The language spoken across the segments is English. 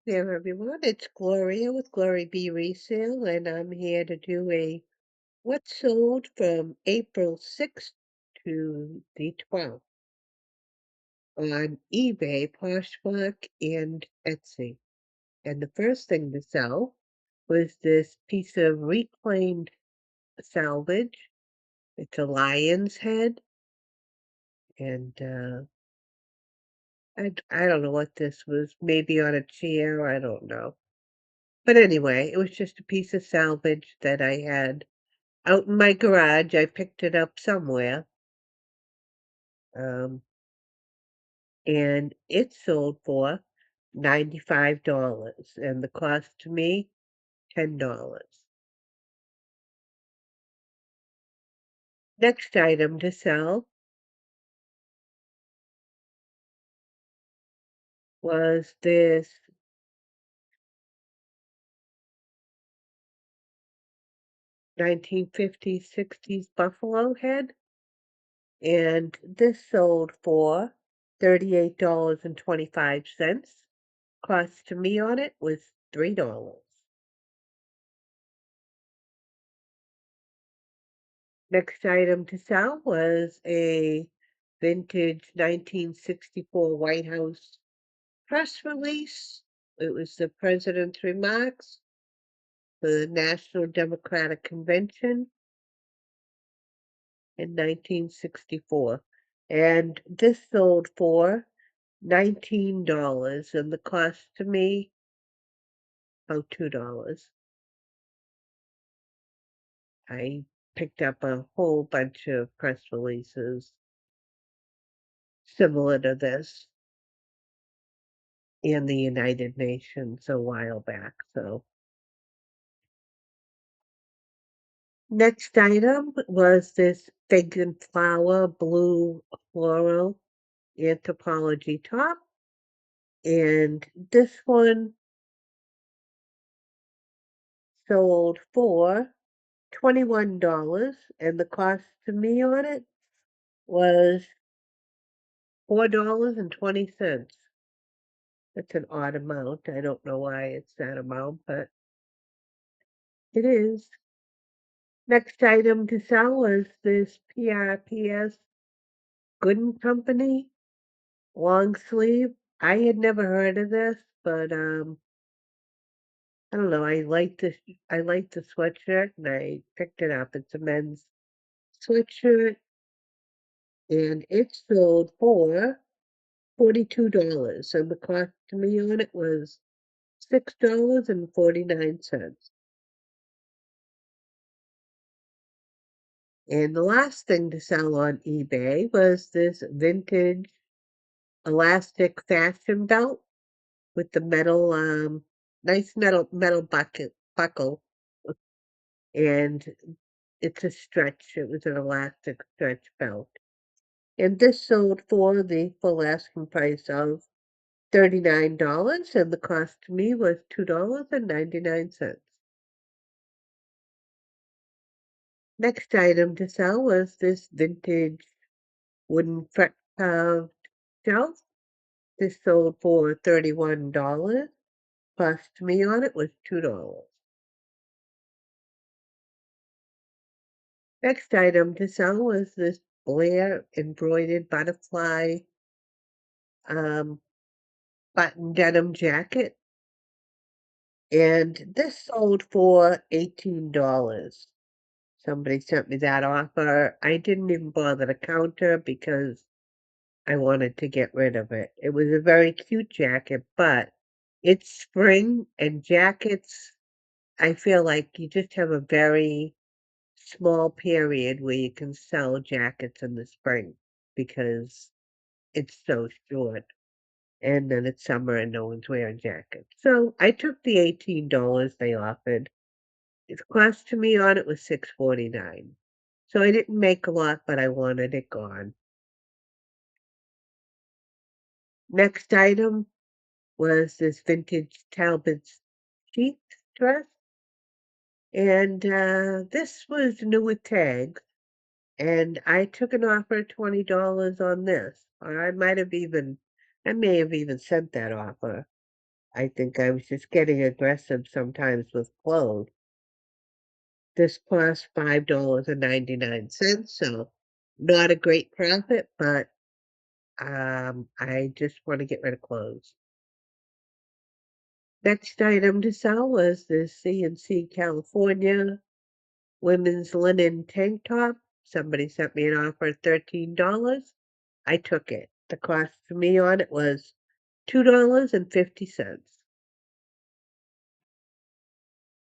There, everyone. It's Gloria with Glory Bee Resale, and I'm here to do a what sold from April 6th to the 12th on eBay, Poshmark, and Etsy. And the first thing to sell was this piece of reclaimed salvage. It's a lion's head, and I don't know what this was. Maybe on a chair, I don't know. But anyway, it was just a piece of salvage that I had out in my garage. I picked it up somewhere. Um, and it sold for $95 and the cost to me $10. Next item to sell was this 1950s, 60s buffalo head, and this sold for $38.25. Cost to me on it was $3. Next item to sell was a vintage 1964 White House press release. It was the president's remarks for the National Democratic Convention in 1964. And this sold for $19 and the cost to me about $2. I picked up a whole bunch of press releases similar to this in the United Nations a while back. So next item was this fig and flower blue floral anthropology top. And this one sold for $21 and the cost to me on it was $4.20. That's an odd amount. I don't know why it's that amount, but it is. Next item to sell was this PRPS Good and Company long sleeve. I had never heard of this, but I don't know. I like the sweatshirt, and I picked it up. It's a men's sweatshirt, and it sold for $42. And the cost to me on it was $6.49. And the last thing to sell on eBay was this vintage elastic fashion belt with the metal, nice metal buckle, and it's a stretch. It was an elastic stretch belt. And this sold for the full asking price of $39, and the cost to me was $2.99. Next item to sell was this vintage wooden carved shelf. This sold for $31. Cost to me on it was $2. Next item to sell was this Blair embroidered butterfly um, button denim jacket, and this sold for $18. Somebody sent me that offer. I didn't even bother to counter because I wanted to get rid of it. It was a very cute jacket, but it's spring and jackets, I feel like you just have a very small period where you can sell jackets in the spring because it's so short. And then it's summer and no one's wearing jackets. So I took the $18 they offered. The cost to me on it was $6.49. So I didn't make a lot, but I wanted it gone. Next item was this vintage Talbot's sheath dress. And this was new with tags. And I took an offer of $20 on this. Or I may have even sent that offer. I think I was just getting aggressive sometimes with clothes. This cost $5.99, so not a great profit, but I just want to get rid of clothes. Next item to sell was this C&C California women's linen tank top. Somebody sent me an offer of $13. I took it. The cost for me on it was $2.50.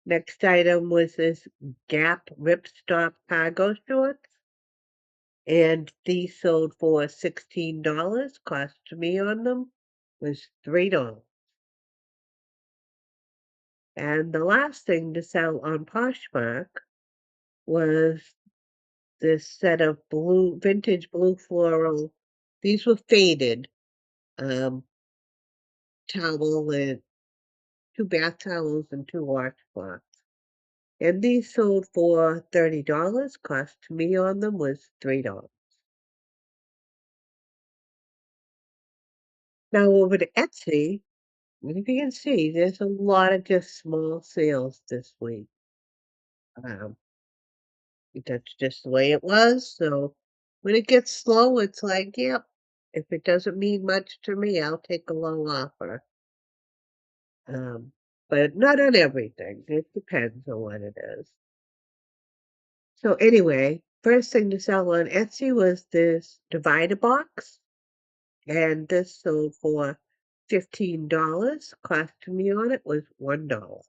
Next item was this Gap Ripstop cargo shorts, and these sold for $16. Cost to me on them was $3. And the last thing to sell on Poshmark was this set of vintage blue floral. These were faded, um, towel and 2 bath towels and 2 washcloths. And these sold for $30. Cost to me on them was $3. Now over to Etsy, and if you can see, there's a lot of just small sales this week. Um, that's just the way it was. So when it gets slow, it's like, yep, if it doesn't mean much to me, I'll take a low offer. But not on everything. It depends on what it is. So anyway, first thing to sell on Etsy was this divider box, and this sold for $15. Cost to me on it was $1.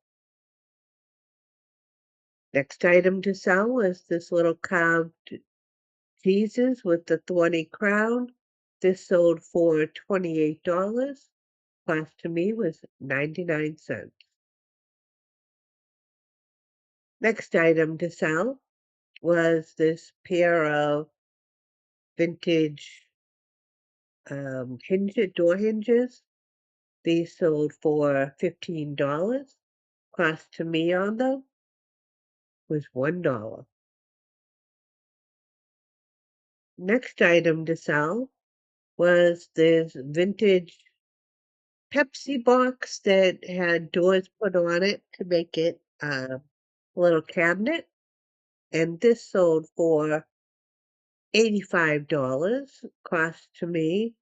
Next item to sell was this little carved Jesus with the thorny crown. This sold for $28. Cost to me was 99¢. Next item to sell was this pair of vintage door hinges. These sold for $15. Cost to me on them was $1. Next item to sell was this vintage Pepsi box that had doors put on it to make it a little cabinet, and this sold for $85. Cost to me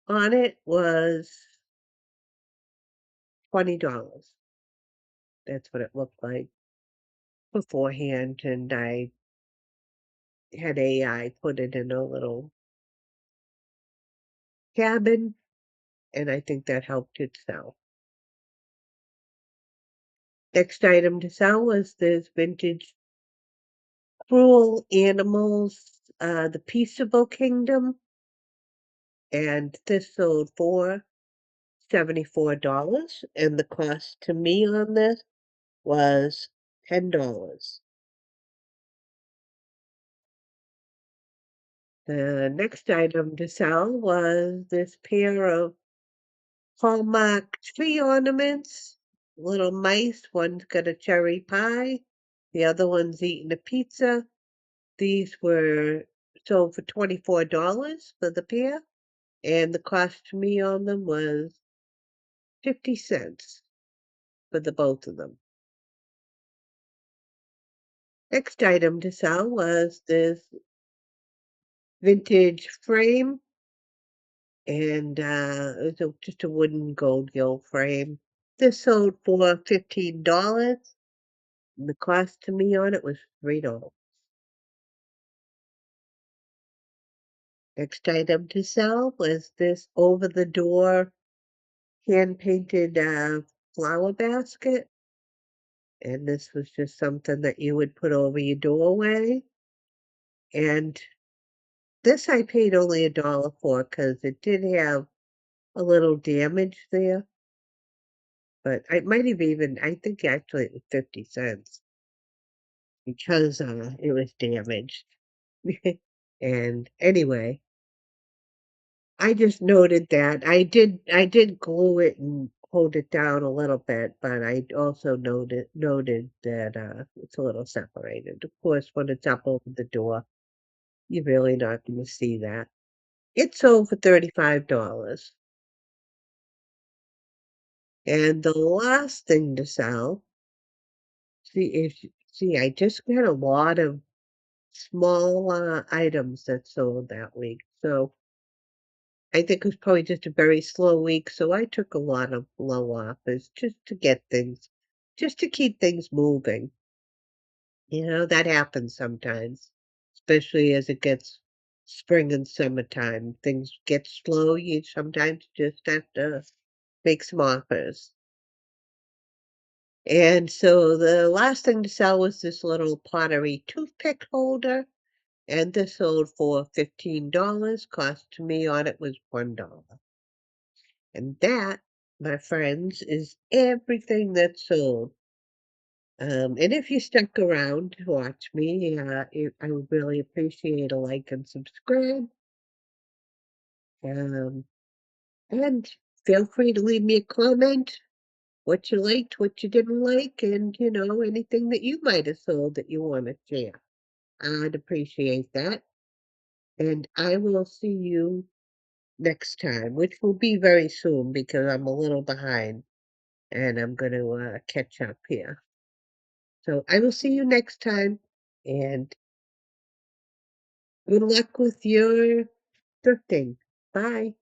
on it was $20. That's what it looked like beforehand, and I had AI put it in a little cabin, and I think that helped it sell. Next item to sell was this vintage cruel animals, the Peaceable Kingdom, and this sold for $74, and the cost to me on this was $10. The next item to sell was this pair of Hallmark tree ornaments, little mice. One's got a cherry pie, the other one's eating a pizza. These were sold for $24 for the pair, and the cost to me on them was 50¢ for the both of them. Next item to sell was this vintage frame, and it was just a wooden gold gill frame. This sold for $15, and the cost to me on it was $3. Next item to sell was this over-the-door hand-painted flower basket, and this was just something that you would put over your doorway. And this I paid only $1 for because it did have a little damage there, but I might have even, I think actually it was 50¢ because it was damaged. And anyway, I just noted that I did glue it and hold it down a little bit, but I also noted that it's a little separated. Of course, when it's up over the door, you're really not going to see that. It sold for $35. And the last thing to sell, see, I just got a lot of small, items that sold that week, so I think it was probably just a very slow week, so I took a lot of low offers just to get things just to keep things moving. You know, that happens sometimes, especially as it gets spring and summertime. Things get slow, you sometimes just have to make some offers. And so the last thing to sell was this little pottery toothpick holder, and this sold for $15. Cost to me on it was $1. And that, my friends, is everything that sold. And if you stuck around to watch me, I would really appreciate a like and subscribe. Um, and feel free to leave me a comment, what you liked, what you didn't like, and anything that you might have sold that you want to share. I'd appreciate that. And I will see you next time, which will be very soon because I'm a little behind and I'm going to catch up here. So I will see you next time and good luck with your thrifting. Bye.